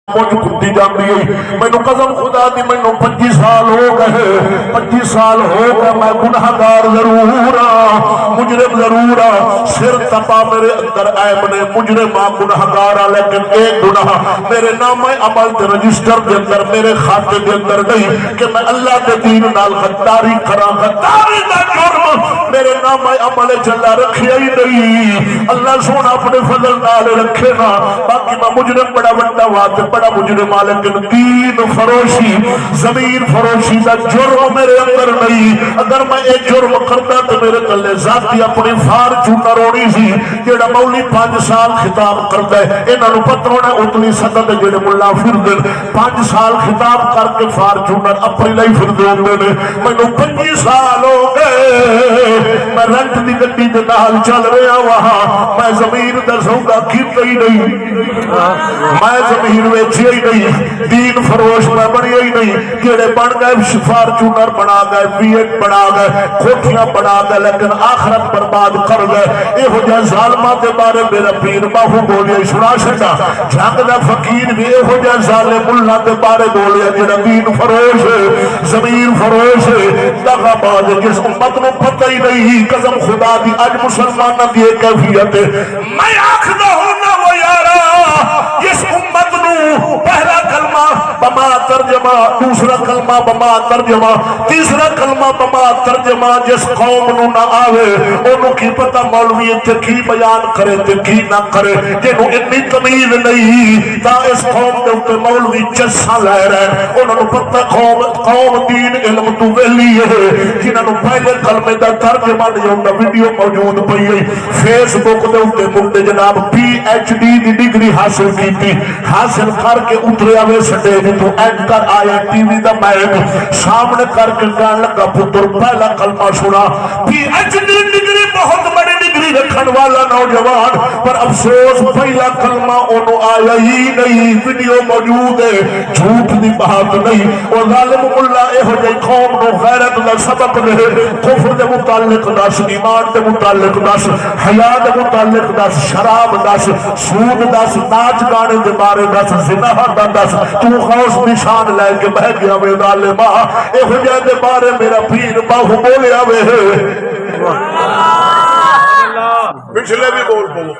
مجھ کٹی جاندی ہے مینوں قسم خدا دی مینوں 25 سال ہو گئے 25 سال ہو گئے میں گناہگار ضرور ہاں مجرم ضرور ہاں سر تپا میرے اندر عیب نے مجرم ہاں گناہگار ہاں لیکن ایک گناہ میرے نام عمل تے رجسٹر دے اندر میرے خاتے دے اندر نہیں کہ میں اللہ دے دین نال غداری کراں غداری دا جرم میرے نام عمل چلا رکھیا ہی نہیں اللہ سونا اپنے فضل نال رکھے نا باقی میں مجرم بڑا بڑا وات بڑا مجرم لیکن دین فروشی زمین فروشی دا جرم میرے اندر نہیں اگر میں ایک جرم کرتا تو میرے کلے ذاتی اپنی فارچونر ہونی سی جیڑا مولی 5 سال خطاب کرتا ہے انہاں نوں پتہ ہونا اتنی صدت جیڑے ملا پھردن 5 سال خطاب کر کے فارچونر اپنی لئی پھردے ہوندے نے مینوں 25 سال ہو گئے میں رنٹ دی گڈی دے نال چل رہا وہاں میں زمین دا سودا کیتا ہی نہیں میں زمین ویچی ہی نہیں دین فروش میں بنی ہی نہیں جڑے بن گئے فارچونر بنا گئے ویٹ بنا گئے کوٹھیاں بنا گئے لیکن آخرت برباد کر گئے یہ ہو جائے ظالمہ کے بارے میرا پیر باہو بولیا سنا سکتا جنگ دا فقیر بھی یہ ہو جائے ظالم اللہ کے بارے بولیا جڑا دین فروش ہے زمین فروش ہے دغا باز جس امت میں پتہ ہی نہیں قسم خدا دی اج مسلمانہ دی کیفیت ہے میں آخدا ہوں نا وہ یارا اس امت نو پہلا کلمہ بما ترجمہ دوسرا کلمہ بما ترجمہ تیسرا کلمہ بما ترجمہ جس قوم نو نہ آوے انہوں کی پتہ مولوی تے کی بیان کرے تے کی نہ کرے جنہوں اتنی تمیز نہیں تا اس قوم دے اوپر مولوی چسا لے رہے انہوں پتہ قوم دین علم تو ویلی ہے جنہوں پہلے کلمے دا ترجمہ نہیں ہوتا ویڈیو موجود پئی ہے فیس بک دے اوپر مندے جناب PhD دی ڈگری حاصل کی تھی حاصل کر کے اترے آوے سٹیج تو اینکر آیا ٹی وی دا مائک سامنے کر کے کہنے لگا پتر پہلا کلمہ سنا PhD ڈگری بہت بڑی ڈگری رکھن والا نوجوان پر افسوس پہلا کلمہ انہوں آیا ہی نہیں ویڈیو موجود ہے جھوٹ دی بات نہیں اور ظالم اللہ اے ہو جائے قوم نو غیرت دا سبق دے کفر دے متعلق دس ایمان دے متعلق دس حیا دے متعلق دس شراب دس سود دس ناچ گانے دے بارے دس زنا دا دس تو غوث نشان لے کے بہ گیا وے ظالما اے ہو جائے دے بارے میرا پیر باہو بولیا وے پچھلے بھی بول